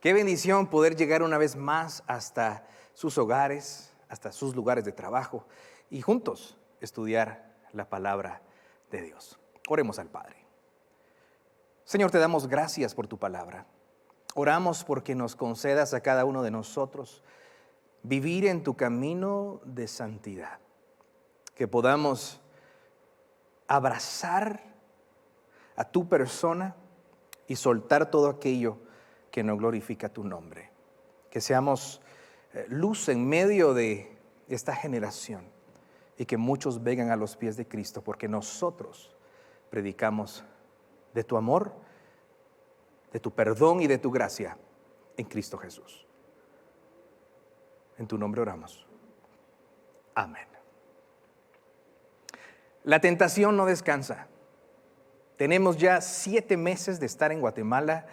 Qué bendición poder llegar una vez más hasta sus hogares, hasta sus lugares de trabajo y juntos estudiar la palabra de Dios. Oremos al Padre. Señor, te damos gracias por tu palabra. Oramos porque nos concedas a cada uno de nosotros vivir en tu camino de santidad. Que podamos abrazar a tu persona y soltar todo aquello que no glorifica tu nombre. Que seamos luz en medio de esta generación y que muchos vengan a los pies de Cristo porque nosotros predicamos de tu amor, de tu perdón y de tu gracia en Cristo Jesús. En tu nombre oramos. Amén. La tentación no descansa. Tenemos ya 7 meses de estar en Guatemala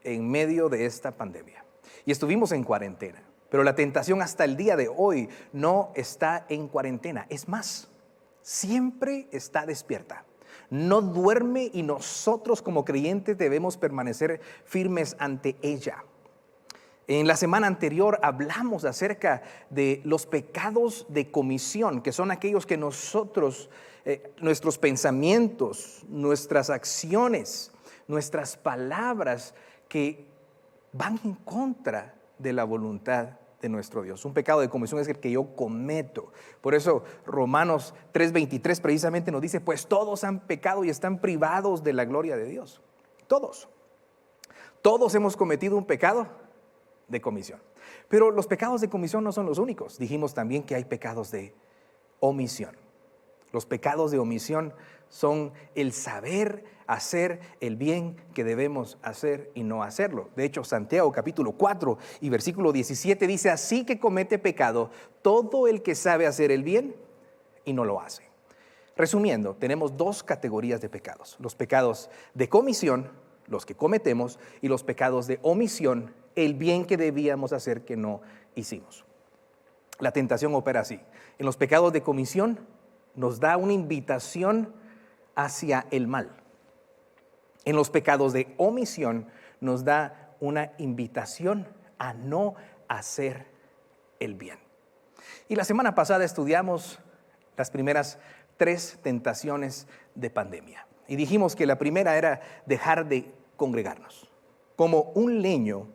en medio de esta pandemia. Y estuvimos en cuarentena. Pero la tentación hasta el día de hoy no está en cuarentena. Es más, siempre está despierta. No duerme y nosotros como creyentes debemos permanecer firmes ante ella. En la semana anterior hablamos acerca de los pecados de comisión, que son aquellos que nosotros, nuestros pensamientos, nuestras acciones, nuestras palabras, que van en contra de la voluntad de nuestro Dios. Un pecado de comisión es el que yo cometo. Por eso Romanos 3:23 precisamente nos dice, pues todos han pecado y están privados de la gloria de Dios. Todos hemos cometido un pecado de comisión. Pero los pecados de comisión no son los únicos. Dijimos también que hay pecados de omisión. Los pecados de omisión son el saber hacer el bien que debemos hacer y no hacerlo. De hecho, Santiago capítulo 4 y versículo 17 dice, así que comete pecado todo el que sabe hacer el bien y no lo hace. Resumiendo, tenemos 2 categorías de pecados. Los pecados de comisión, los que cometemos, y los pecados de omisión, el bien que debíamos hacer que no hicimos. La tentación opera así. En los pecados de comisión nos da una invitación hacia el mal. En los pecados de omisión nos da una invitación a no hacer el bien. Y la semana pasada estudiamos las primeras 3 tentaciones de pandemia. Y dijimos que la primera era dejar de congregarnos. Como un leño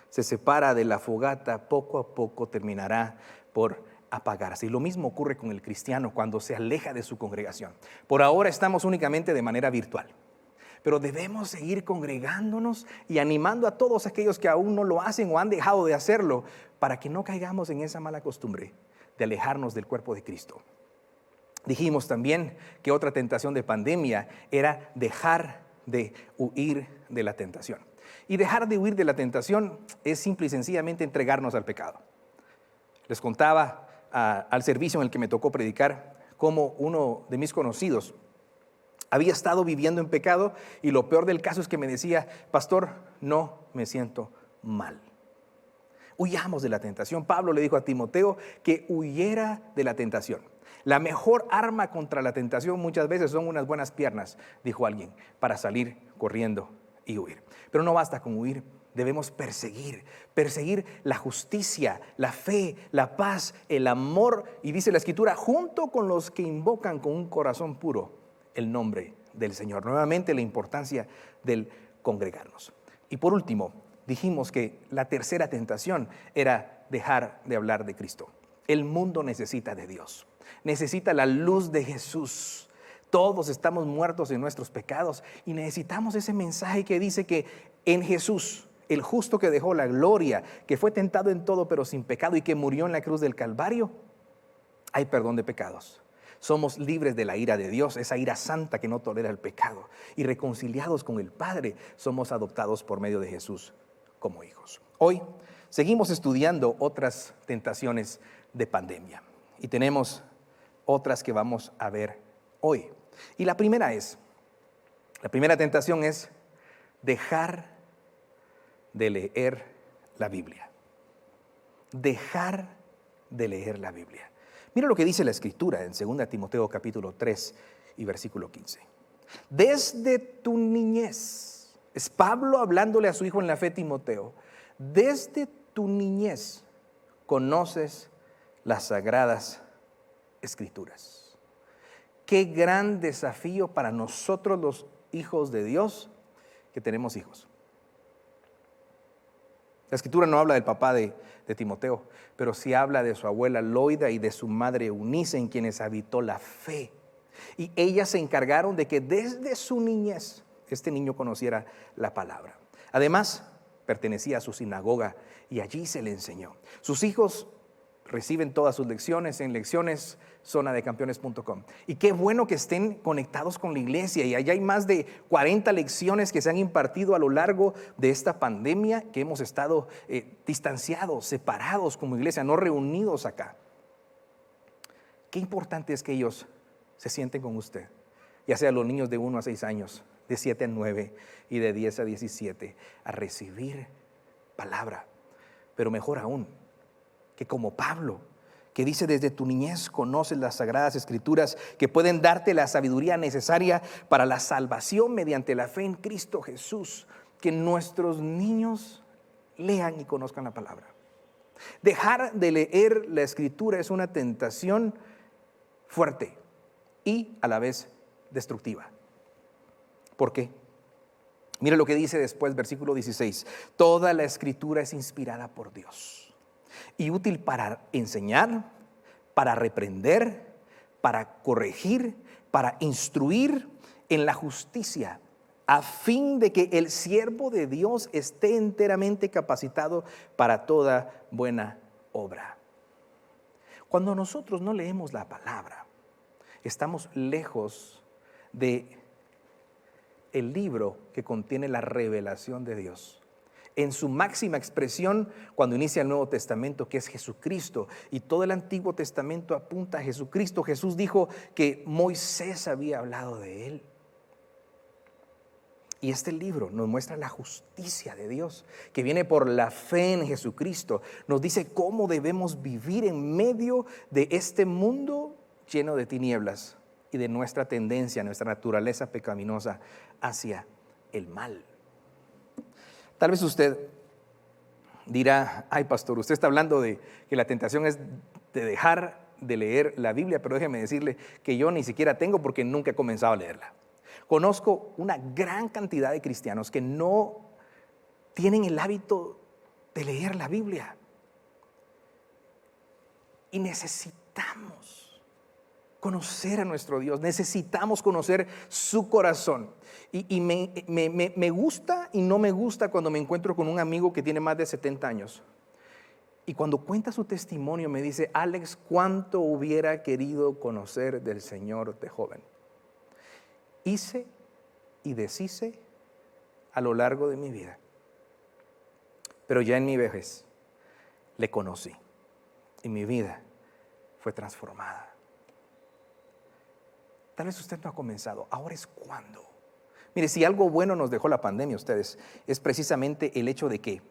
se separa de la fogata, poco a poco terminará por apagarse. Y lo mismo ocurre con el cristiano cuando se aleja de su congregación. Por ahora estamos únicamente de manera virtual, pero debemos seguir congregándonos y animando a todos aquellos que aún no lo hacen o han dejado de hacerlo, para que no caigamos en esa mala costumbre de alejarnos del cuerpo de Cristo. Dijimos también que otra tentación de pandemia era dejar de huir de la tentación. Y dejar de huir de la tentación es simple y sencillamente entregarnos al pecado. Les contaba al servicio en el que me tocó predicar cómo uno de mis conocidos había estado viviendo en pecado, y lo peor del caso es que me decía, pastor, no me siento mal. Huyamos de la tentación. Pablo le dijo a Timoteo que huyera de la tentación. La mejor arma contra la tentación muchas veces son unas buenas piernas, dijo alguien, para salir corriendo y huir. Pero no basta con huir. Debemos perseguir la justicia, la fe, la paz, el amor, y dice la Escritura, junto con los que invocan con un corazón puro el nombre del Señor. Nuevamente la importancia del congregarnos. Y por último, dijimos que la tercera tentación era dejar de hablar de Cristo. El mundo necesita de Dios, necesita la luz de Jesús. Todos estamos muertos en nuestros pecados y necesitamos ese mensaje que dice que en Jesús, el justo que dejó la gloria, que fue tentado en todo pero sin pecado y que murió en la cruz del Calvario, hay perdón de pecados. Somos libres de la ira de Dios, esa ira santa que no tolera el pecado. Y reconciliados con el Padre, somos adoptados por medio de Jesús como hijos. Hoy seguimos estudiando otras tentaciones de pandemia. Y tenemos otras que vamos a ver hoy. Y la primera tentación es dejar de leer la Biblia. Dejar de leer la Biblia. Mira lo que dice la Escritura en 2 Timoteo capítulo 3 y versículo 15. Desde tu niñez Es Pablo hablándole a su hijo en la fe, Timoteo. Desde tu niñez conoces las sagradas Escrituras. Qué gran desafío para nosotros los hijos de Dios que tenemos hijos. La Escritura no habla del papá de Timoteo, pero sí habla de su abuela Loida y de su madre Eunice, en quienes habitó la fe. Y ellas se encargaron de que desde su niñez este niño conociera la palabra. Además, pertenecía a su sinagoga y allí se le enseñó. Sus hijos reciben todas sus lecciones en leccioneszonadecampeones.com. Y qué bueno que estén conectados con la iglesia. Y allá hay más de 40 lecciones que se han impartido a lo largo de esta pandemia, que hemos estado distanciados, separados como iglesia, no reunidos acá. Qué importante es que ellos se sienten con usted, ya sea los niños de 1 a 6 años, de 7 a 9 y de 10 a 17, a recibir palabra. Pero mejor aún, que como Pablo, que dice: desde tu niñez conoces las sagradas Escrituras, que pueden darte la sabiduría necesaria para la salvación mediante la fe en Cristo Jesús. Que nuestros niños lean y conozcan la palabra. Dejar de leer la Escritura es una tentación fuerte y a la vez destructiva. ¿Por qué? Mire lo que dice después, versículo 16. Toda la Escritura es inspirada por Dios y útil para enseñar, para reprender, para corregir, para instruir en la justicia, a fin de que el siervo de Dios esté enteramente capacitado para toda buena obra. Cuando nosotros no leemos la palabra, estamos lejos de el libro que contiene la revelación de Dios. En su máxima expresión, cuando inicia el Nuevo Testamento, que es Jesucristo, y todo el Antiguo Testamento apunta a Jesucristo. Jesús dijo que Moisés había hablado de él. Y este libro nos muestra la justicia de Dios, que viene por la fe en Jesucristo. Nos dice cómo debemos vivir en medio de este mundo lleno de tinieblas y de nuestra tendencia, nuestra naturaleza pecaminosa hacia el mal. Tal vez usted dirá: ay, pastor, usted está hablando de que la tentación es de dejar de leer la Biblia, pero déjeme decirle que yo ni siquiera tengo, porque nunca he comenzado a leerla. Conozco una gran cantidad de cristianos que no tienen el hábito de leer la Biblia. Y necesitamos conocer a nuestro Dios, necesitamos conocer su corazón. Y me gusta y no me gusta cuando me encuentro con un amigo que tiene más de 70 años. Y cuando cuenta su testimonio me dice: Alex, cuánto hubiera querido conocer del Señor de joven. Hice y deshice a lo largo de mi vida, pero ya en mi vejez le conocí y mi vida fue transformada. Tal vez usted no ha comenzado, ahora es cuando. Mire, si algo bueno nos dejó la pandemia, ustedes, es precisamente el hecho de que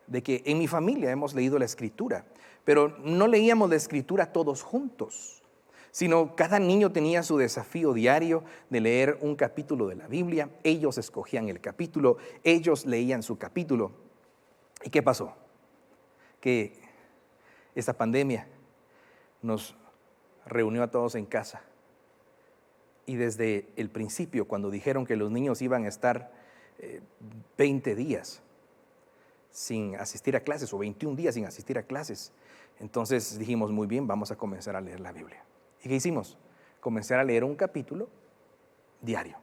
en mi familia hemos leído la Escritura, pero no leíamos la Escritura todos juntos, sino cada niño tenía su desafío diario de leer un capítulo de la Biblia. Ellos escogían el capítulo, ellos leían su capítulo. ¿Y qué pasó? Que esta pandemia nos reunió a todos en casa. Y desde el principio, cuando dijeron que los niños iban a estar 20 días sin asistir a clases, o 21 días sin asistir a clases, entonces dijimos: muy bien, vamos a comenzar a leer la Biblia. ¿Y qué hicimos? Comenzar a leer un capítulo diario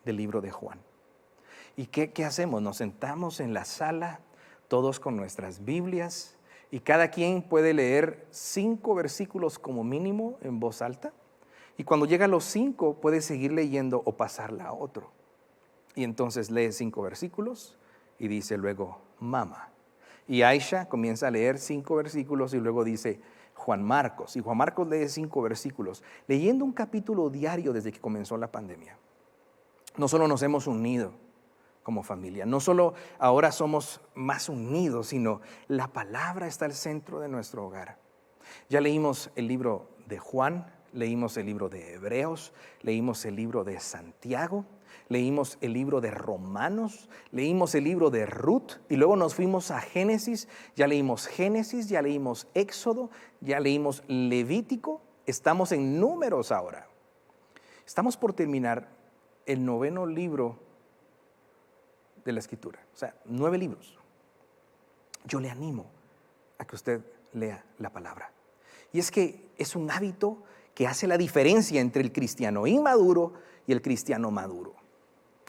del libro de Juan. ¿Y qué hacemos? Nos sentamos en la sala, todos con nuestras Biblias, y cada quien puede leer 5 versículos como mínimo en voz alta. Y cuando llega a los 5 puede seguir leyendo o pasarla a otro. Y entonces lee 5 versículos y dice luego mamá. Y Aisha comienza a leer 5 versículos y luego dice Juan Marcos. Y Juan Marcos lee 5 versículos, leyendo un capítulo diario desde que comenzó la pandemia. No solo nos hemos unido como familia, no solo ahora somos más unidos, sino la palabra está al centro de nuestro hogar. Ya leímos el libro de Juan, leímos el libro de Hebreos, leímos el libro de Santiago, leímos el libro de Romanos, leímos el libro de Ruth y luego nos fuimos a Génesis, ya leímos Éxodo, ya leímos Levítico, estamos en Números ahora. Estamos por terminar el 9º libro de la Escritura, o sea, 9 libros. Yo le animo a que usted lea la palabra. Y es que es un hábito que hace la diferencia entre el cristiano inmaduro y el cristiano maduro.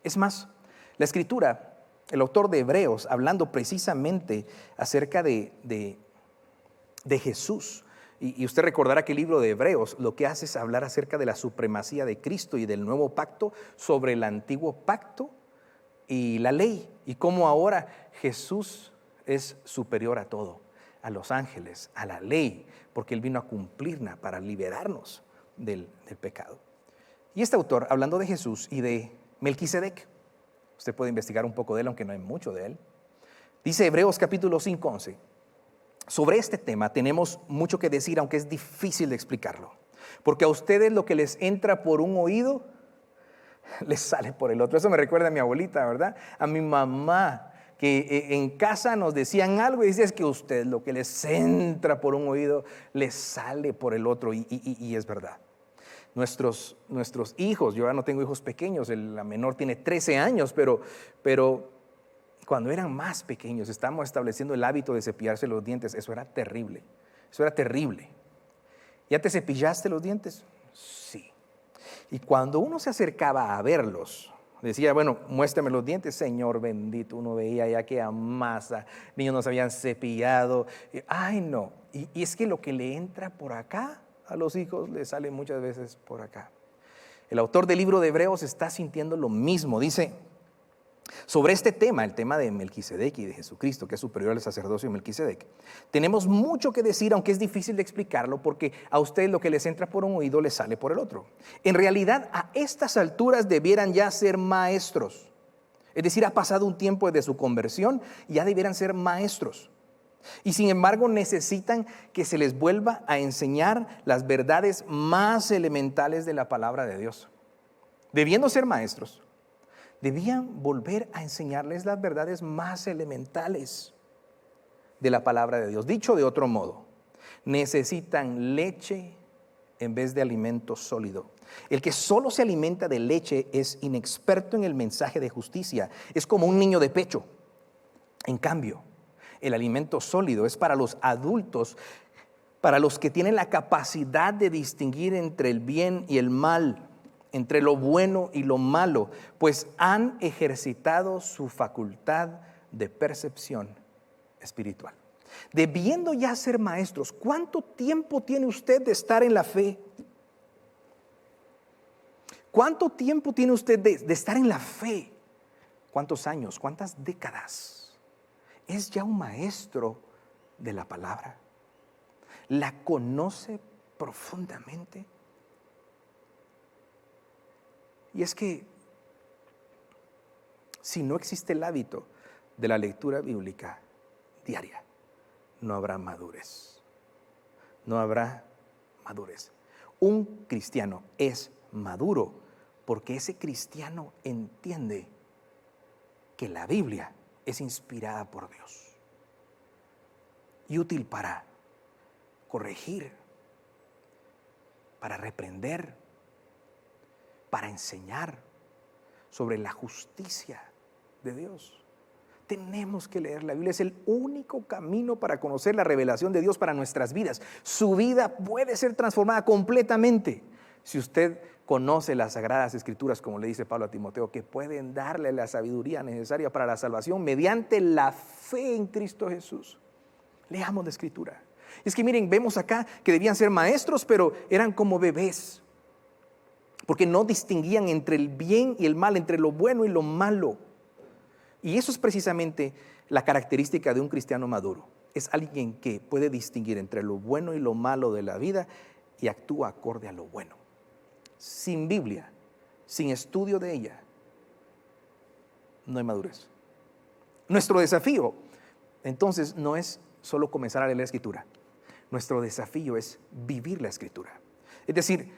Es más, la Escritura, el autor de Hebreos, hablando precisamente acerca de Jesús, y usted recordará que el libro de Hebreos lo que hace es hablar acerca de la supremacía de Cristo y del nuevo pacto sobre el antiguo pacto y la ley, y cómo ahora Jesús es superior a todo, a los ángeles, a la ley, porque Él vino a cumplirla para liberarnos del pecado. Y este autor, hablando de Jesús y de Melquisedec, usted puede investigar un poco de él, aunque no hay mucho de él, dice Hebreos capítulo 5, 11, sobre este tema tenemos mucho que decir, aunque es difícil de explicarlo, porque a ustedes lo que les entra por un oído, les sale por el otro. Eso me recuerda a mi abuelita, ¿verdad? A mi mamá, que en casa nos decían algo y dice, es que usted lo que les entra por un oído, les sale por el otro, y es verdad. Nuestros hijos, yo ya no tengo hijos pequeños, la menor tiene 13 años, pero cuando eran más pequeños, estábamos estableciendo el hábito de cepillarse los dientes. Eso era terrible. ¿Ya te cepillaste los dientes? Sí. Y cuando uno se acercaba a verlos, decía, bueno, muéstrame los dientes, Señor bendito. Uno veía ya que masa, niños no se habían cepillado. Ay, no. Y es que lo que le entra por acá a los hijos le sale muchas veces por acá. El autor del libro de Hebreos está sintiendo lo mismo. Dice, sobre este tema, el tema de Melquisedec y de Jesucristo, que es superior al sacerdocio de Melquisedec, tenemos mucho que decir, aunque es difícil de explicarlo, porque a ustedes lo que les entra por un oído les sale por el otro. En realidad, a estas alturas debieran ya ser maestros. Es decir, ha pasado un tiempo desde su conversión y ya debieran ser maestros. Y sin embargo necesitan que se les vuelva a enseñar las verdades más elementales de la palabra de Dios. Debiendo ser maestros, debían volver a enseñarles las verdades más elementales de la palabra de Dios. Dicho de otro modo, necesitan leche en vez de alimento sólido. El que solo se alimenta de leche es inexperto en el mensaje de justicia. Es como un niño de pecho. En cambio, el alimento sólido es para los adultos, para los que tienen la capacidad de distinguir entre el bien y el mal, entre lo bueno y lo malo, pues han ejercitado su facultad de percepción espiritual. Debiendo ya ser maestros, ¿cuánto tiempo tiene usted de estar en la fe? ¿Cuánto tiempo tiene usted de estar en la fe? ¿Cuántos años? ¿Cuántas décadas? Es ya un maestro de la palabra. La conoce profundamente. Y es que si no existe el hábito de la lectura bíblica diaria, no habrá madurez. No habrá madurez. Un cristiano es maduro porque ese cristiano entiende que la Biblia es inspirada por Dios y útil para corregir, para reprender, para enseñar sobre la justicia de Dios. Tenemos que leer la Biblia, es el único camino para conocer la revelación de Dios para nuestras vidas. Su vida puede ser transformada completamente si usted conoce las Sagradas Escrituras, como le dice Pablo a Timoteo, que pueden darle la sabiduría necesaria para la salvación mediante la fe en Cristo Jesús. Leamos la Escritura. Es que miren, vemos acá que debían ser maestros, pero eran como bebés, porque no distinguían entre el bien y el mal, entre lo bueno y lo malo. Y eso es precisamente la característica de un cristiano maduro. Es alguien que puede distinguir entre lo bueno y lo malo de la vida y actúa acorde a lo bueno. Sin Biblia, sin estudio de ella, no hay madurez. Nuestro desafío, entonces, no es solo comenzar a leer la Escritura. Nuestro desafío es vivir la Escritura. Es decir,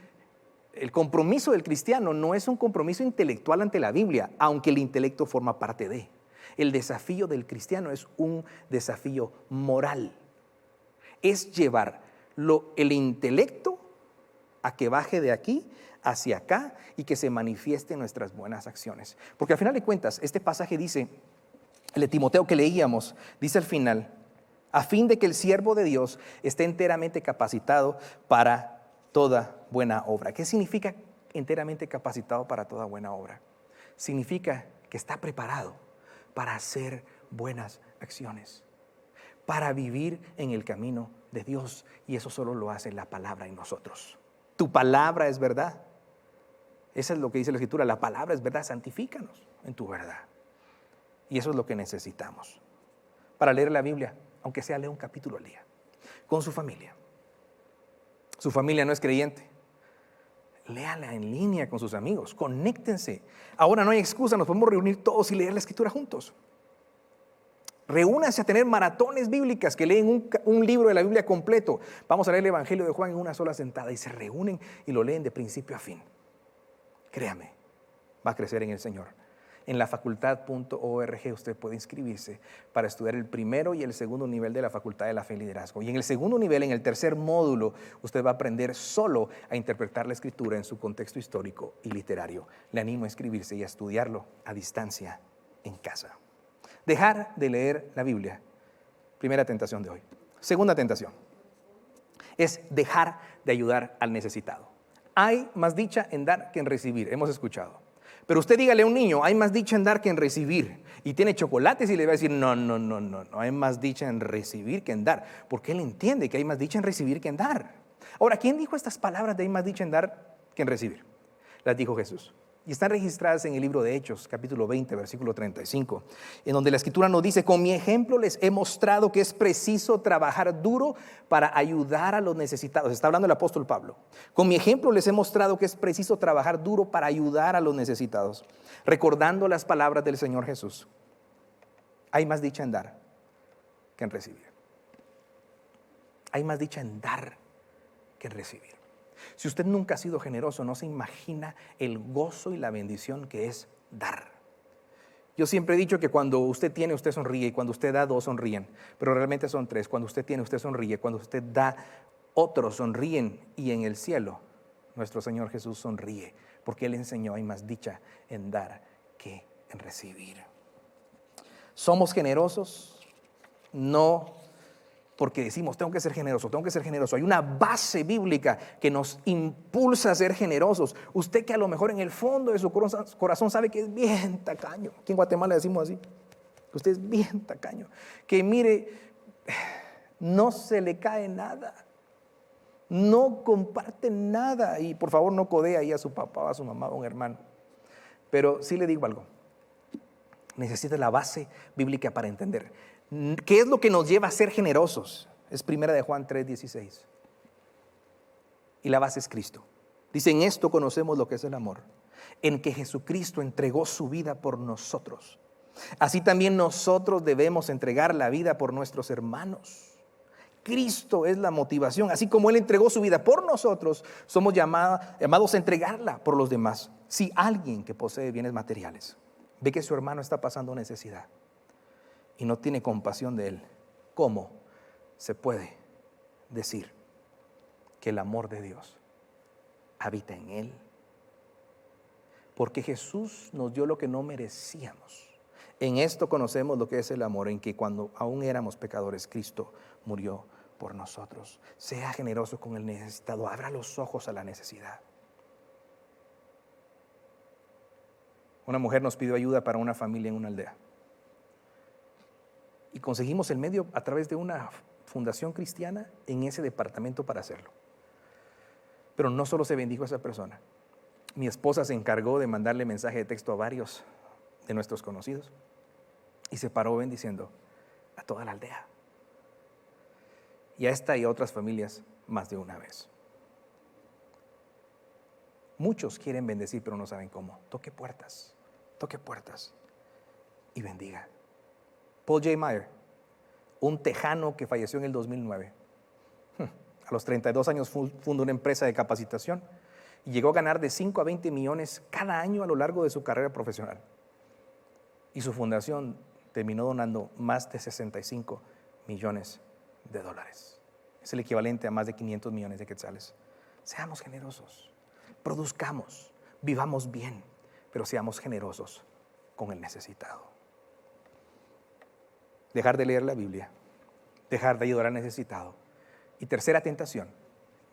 El compromiso del cristiano no es un compromiso intelectual ante la Biblia, aunque el intelecto forma parte de. El desafío del cristiano es un desafío moral. Es llevar el intelecto a que baje de aquí hacia acá y que se manifieste en nuestras buenas acciones. Porque al final de cuentas, este pasaje dice, el de Timoteo que leíamos, dice al final, a fin de que el siervo de Dios esté enteramente capacitado para toda buena obra. ¿Qué significa enteramente capacitado para toda buena obra? Significa que está preparado para hacer buenas acciones, para vivir en el camino de Dios, y eso solo lo hace la palabra en nosotros. Tu palabra es verdad. Eso es lo que dice la Escritura, la palabra es verdad, santifícanos en tu verdad. Y eso es lo que necesitamos para leer la Biblia, aunque sea leer un capítulo al día, con su familia. Su familia no es creyente, léala en línea con sus amigos, conéctense. Ahora no hay excusa, nos podemos reunir todos y leer la Escritura juntos. Reúnanse a tener maratones bíblicas que leen un libro de la Biblia completo. Vamos a leer el Evangelio de Juan en una sola sentada y se reúnen y lo leen de principio a fin. Créame, va a crecer en el Señor. En la facultad.org usted puede inscribirse para estudiar el primero y el segundo nivel de la Facultad de la Fe y Liderazgo. Y en el segundo nivel, en el tercer módulo, usted va a aprender solo a interpretar la Escritura en su contexto histórico y literario. Le animo a inscribirse y a estudiarlo a distancia en casa. Dejar de leer la Biblia. Primera tentación de hoy. Segunda tentación es dejar de ayudar al necesitado. Hay más dicha en dar que en recibir, hemos escuchado. Pero usted dígale a un niño, hay más dicha en dar que en recibir. Y tiene chocolates y le va a decir, no, hay más dicha en recibir que en dar. Porque él entiende que hay más dicha en recibir que en dar. Ahora, ¿quién dijo estas palabras de hay más dicha en dar que en recibir? Las dijo Jesús. Y están registradas en el libro de Hechos, capítulo 20, versículo 35, en donde la Escritura nos dice, con mi ejemplo les he mostrado que es preciso trabajar duro para ayudar a los necesitados. Está hablando el apóstol Pablo. Con mi ejemplo les he mostrado que es preciso trabajar duro para ayudar a los necesitados, recordando las palabras del Señor Jesús. Hay más dicha en dar que en recibir. Hay más dicha en dar que en recibir. Si usted nunca ha sido generoso, no se imagina el gozo y la bendición que es dar. Yo siempre he dicho que cuando usted tiene, usted sonríe, y cuando usted da, dos sonríen, pero realmente son tres. Cuando usted tiene, usted sonríe, cuando usted da, otros sonríen, y en el cielo nuestro Señor Jesús sonríe, porque Él enseñó, hay más dicha en dar que en recibir. ¿Somos generosos? No porque decimos, tengo que ser generoso. Hay una base bíblica que nos impulsa a ser generosos. Usted que a lo mejor en el fondo de su corazón sabe que es bien tacaño. Aquí en Guatemala decimos así, que usted es bien tacaño. Que mire, no se le cae nada. No comparte nada. Y por favor no codee ahí a su papá, a su mamá, a un hermano. Pero sí le digo algo. Necesita la base bíblica para entender. ¿Qué es lo que nos lleva a ser generosos? Es primera de Juan 3:16. Y la base es Cristo. Dice, en esto conocemos lo que es el amor, en que Jesucristo entregó su vida por nosotros. Así también nosotros debemos entregar la vida por nuestros hermanos. Cristo es la motivación. Así como Él entregó su vida por nosotros, somos llamados a entregarla por los demás. Si alguien que posee bienes materiales ve que su hermano está pasando necesidad y no tiene compasión de él, ¿cómo se puede decir que el amor de Dios habita en él? Porque Jesús nos dio lo que no merecíamos. En esto conocemos lo que es el amor, en que cuando aún éramos pecadores, Cristo murió por nosotros. Sea generoso con el necesitado, abra los ojos a la necesidad. Una mujer nos pidió ayuda para una familia en una aldea. Y conseguimos el medio a través de una fundación cristiana en ese departamento para hacerlo. Pero no solo se bendijo a esa persona. Mi esposa se encargó de mandarle mensaje de texto a varios de nuestros conocidos y se paró bendiciendo a toda la aldea. Y a esta y a otras familias más de una vez. Muchos quieren bendecir pero no saben cómo. Toque puertas y bendiga. Paul J. Meyer, un tejano que falleció en el 2009. A los 32 años fundó una empresa de capacitación y llegó a ganar de 5 a 20 millones cada año a lo largo de su carrera profesional. Y su fundación terminó donando más de 65 millones de dólares. Es el equivalente a más de 500 millones de quetzales. Seamos generosos, produzcamos, vivamos bien, pero seamos generosos con el necesitado. Dejar de leer la Biblia, dejar de ayudar al necesitado. Y tercera tentación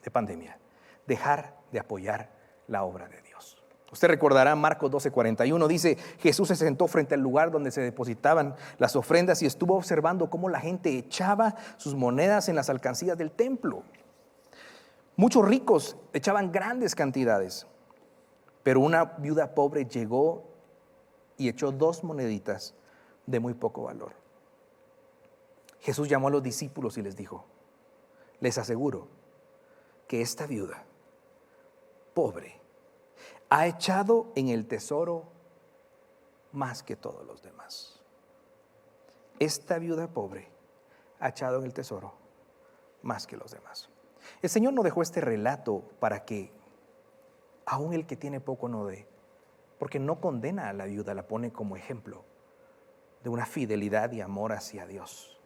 de pandemia, dejar de apoyar la obra de Dios. Usted recordará Marcos 12:41, dice, Jesús se sentó frente al lugar donde se depositaban las ofrendas y estuvo observando cómo la gente echaba sus monedas en las alcancías del templo. Muchos ricos echaban grandes cantidades, pero una viuda pobre llegó y echó 2 moneditas de muy poco valor. Jesús llamó a los discípulos y les dijo, les aseguro que esta viuda pobre ha echado en el tesoro más que todos los demás. Esta viuda pobre ha echado en el tesoro más que los demás. El Señor no dejó este relato para que aún el que tiene poco no dé, porque no condena a la viuda, la pone como ejemplo de una fidelidad y amor hacia Dios.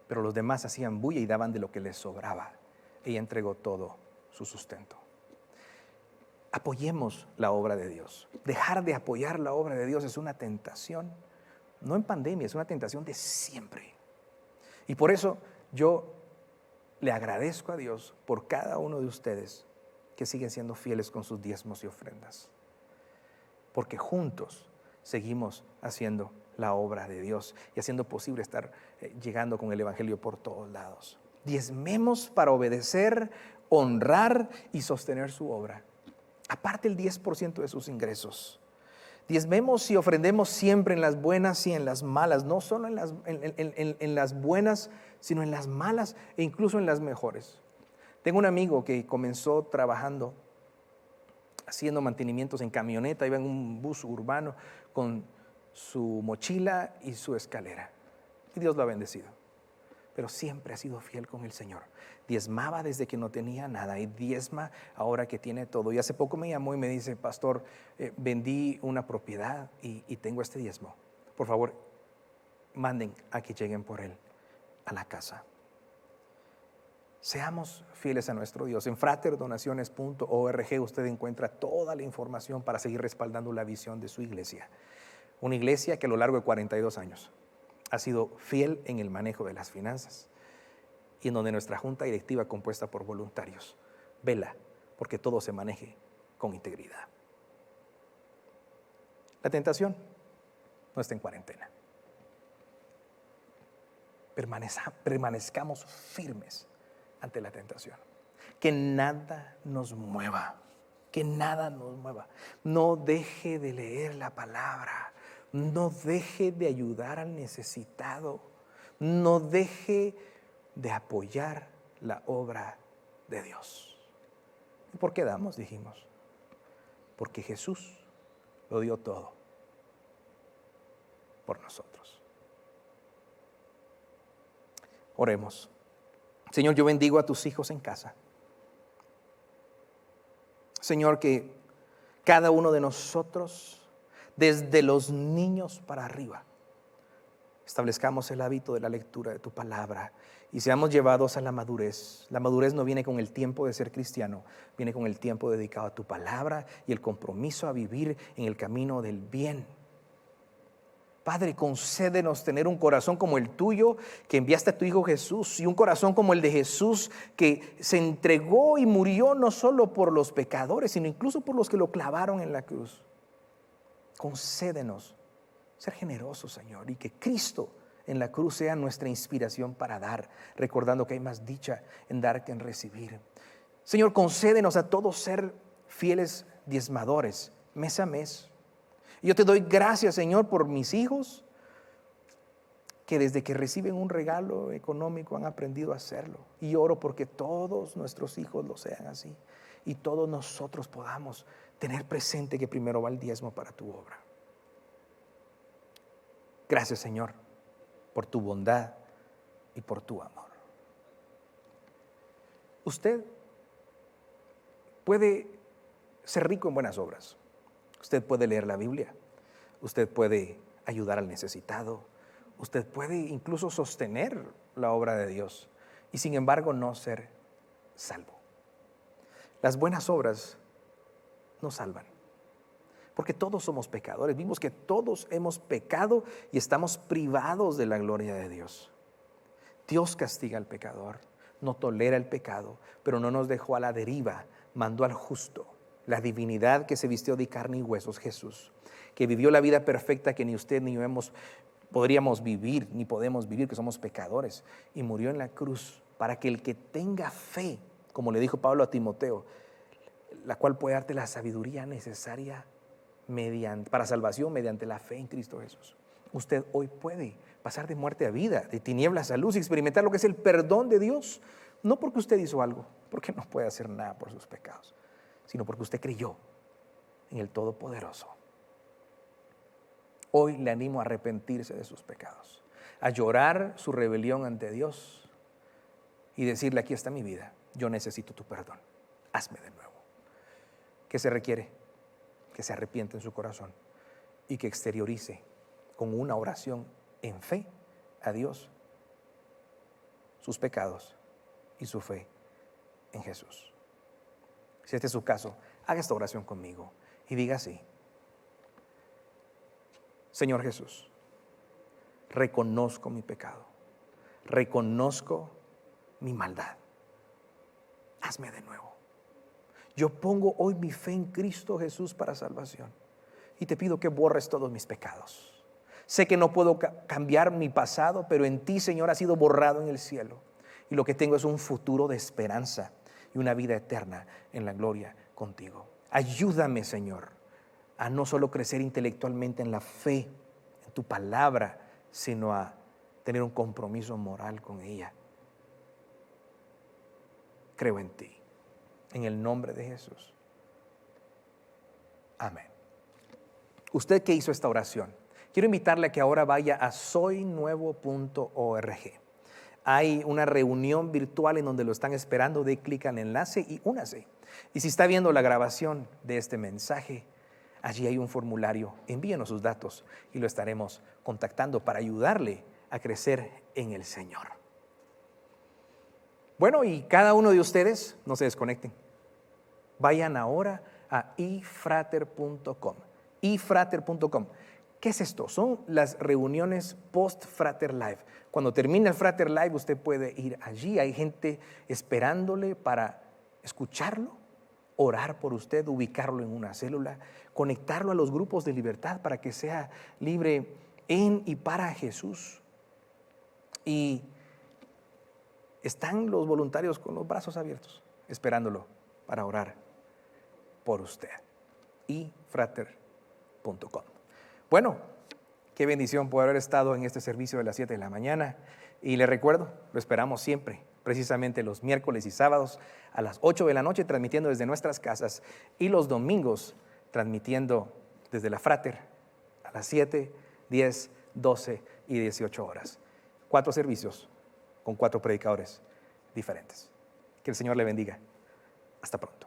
Pero los demás hacían bulla y daban de lo que les sobraba. Ella entregó todo su sustento. Apoyemos la obra de Dios. Dejar de apoyar la obra de Dios es una tentación, no en pandemia, es una tentación de siempre. Y por eso yo le agradezco a Dios por cada uno de ustedes que siguen siendo fieles con sus diezmos y ofrendas. Porque juntos seguimos haciendo la obra de Dios y haciendo posible estar llegando con el Evangelio por todos lados. Diezmemos para obedecer, honrar y sostener su obra. Aparte el 10% de sus ingresos. Diezmemos y ofrendemos siempre en las buenas y en las malas, no solo en las buenas, sino en las malas e incluso en las mejores. Tengo un amigo que comenzó trabajando, haciendo mantenimientos en camioneta, iba en un bus urbano con su mochila y su escalera. Y Dios lo ha bendecido. Pero siempre ha sido fiel con el Señor. Diezmaba desde que no tenía nada y diezma ahora que tiene todo. Y hace poco me llamó y me dice, pastor, vendí una propiedad y tengo este diezmo. Por favor, manden a que lleguen por él a la casa. Seamos fieles a nuestro Dios. En fraterdonaciones.org usted encuentra toda la información para seguir respaldando la visión de su iglesia. Una iglesia que a lo largo de 42 años ha sido fiel en el manejo de las finanzas y en donde nuestra junta directiva, compuesta por voluntarios, vela porque todo se maneje con integridad. La tentación no está en cuarentena. Permanezcamos firmes ante la tentación. Que nada nos mueva, que nada nos mueva. No deje de leer la palabra, no deje de ayudar al necesitado, no deje de apoyar la obra de Dios. ¿Y por qué damos? Dijimos. Porque Jesús lo dio todo por nosotros. Oremos. Señor, yo bendigo a tus hijos en casa. Señor, que cada uno de nosotros, desde los niños para arriba, establezcamos el hábito de la lectura de tu palabra y seamos llevados a la madurez. La madurez no viene con el tiempo de ser cristiano, viene con el tiempo dedicado a tu palabra y el compromiso a vivir en el camino del bien. Padre, concédenos tener un corazón como el tuyo, que enviaste a tu Hijo Jesús, y un corazón como el de Jesús, que se entregó y murió no solo por los pecadores, sino incluso por los que lo clavaron en la cruz. Concédenos ser generosos, Señor, y que Cristo en la cruz sea nuestra inspiración para dar, recordando que hay más dicha en dar que en recibir. Señor, concédenos a todos ser fieles diezmadores, mes a mes. Yo te doy gracias, Señor, por mis hijos, que desde que reciben un regalo económico han aprendido a hacerlo. Y oro porque todos nuestros hijos lo sean así. Y todos nosotros podamos tener presente que primero va el diezmo para tu obra. Gracias, Señor, por tu bondad y por tu amor. Usted puede ser rico en buenas obras. Usted puede leer la Biblia, usted puede ayudar al necesitado, usted puede incluso sostener la obra de Dios y sin embargo no ser salvo. Las buenas obras no salvan, porque todos somos pecadores. Vimos que todos hemos pecado y estamos privados de la gloria de Dios. Dios castiga al pecador, no tolera el pecado, pero no nos dejó a la deriva, mandó al justo, la divinidad que se vistió de carne y huesos, Jesús, que vivió la vida perfecta que ni usted ni yo podríamos vivir, ni podemos vivir, que somos pecadores, y murió en la cruz para que el que tenga fe, como le dijo Pablo a Timoteo, la cual puede darte la sabiduría necesaria para salvación mediante la fe en Cristo Jesús. Usted hoy puede pasar de muerte a vida, de tinieblas a luz y experimentar lo que es el perdón de Dios, no porque usted hizo algo, porque no puede hacer nada por sus pecados, sino porque usted creyó en el Todopoderoso. Hoy le animo a arrepentirse de sus pecados, a llorar su rebelión ante Dios y decirle: aquí está mi vida, yo necesito tu perdón, hazme de nuevo. ¿Qué se requiere? Que se arrepienta en su corazón y que exteriorice con una oración en fe a Dios sus pecados y su fe en Jesús. Si este es su caso, haga esta oración conmigo y diga así: Señor Jesús, reconozco mi pecado, reconozco mi maldad, hazme de nuevo. Yo pongo hoy mi fe en Cristo Jesús para salvación y te pido que borres todos mis pecados. Sé que no puedo cambiar mi pasado, pero en ti, Señor, ha sido borrado en el cielo. Y lo que tengo es un futuro de esperanza y una vida eterna en la gloria contigo. Ayúdame, Señor, a no solo crecer intelectualmente en la fe, en tu palabra, sino a tener un compromiso moral con ella. Creo en ti, en el nombre de Jesús. Amén. Usted que hizo esta oración, quiero invitarle a que ahora vaya a soynuevo.org. Hay una reunión virtual en donde lo están esperando. Dé clic al enlace y únase. Y si está viendo la grabación de este mensaje, allí hay un formulario. Envíenos sus datos y lo estaremos contactando para ayudarle a crecer en el Señor. Bueno, y cada uno de ustedes, no se desconecten. Vayan ahora a ifrater.com. ifrater.com. ¿Qué es esto? Son las reuniones post-Frater Live. Cuando termine el Frater Live, usted puede ir allí. Hay gente esperándole para escucharlo, orar por usted, ubicarlo en una célula, conectarlo a los grupos de libertad para que sea libre en y para Jesús. Y están los voluntarios con los brazos abiertos, esperándolo para orar por usted. ifrater.com. Bueno, qué bendición poder haber estado en este servicio de las 7 de la mañana. Y le recuerdo, lo esperamos siempre, precisamente los miércoles y sábados a las 8 de la noche, transmitiendo desde nuestras casas, y los domingos transmitiendo desde la Frater a las 7, 10, 12 y 18 horas. 4 servicios con 4 predicadores diferentes. Que el Señor le bendiga. Hasta pronto.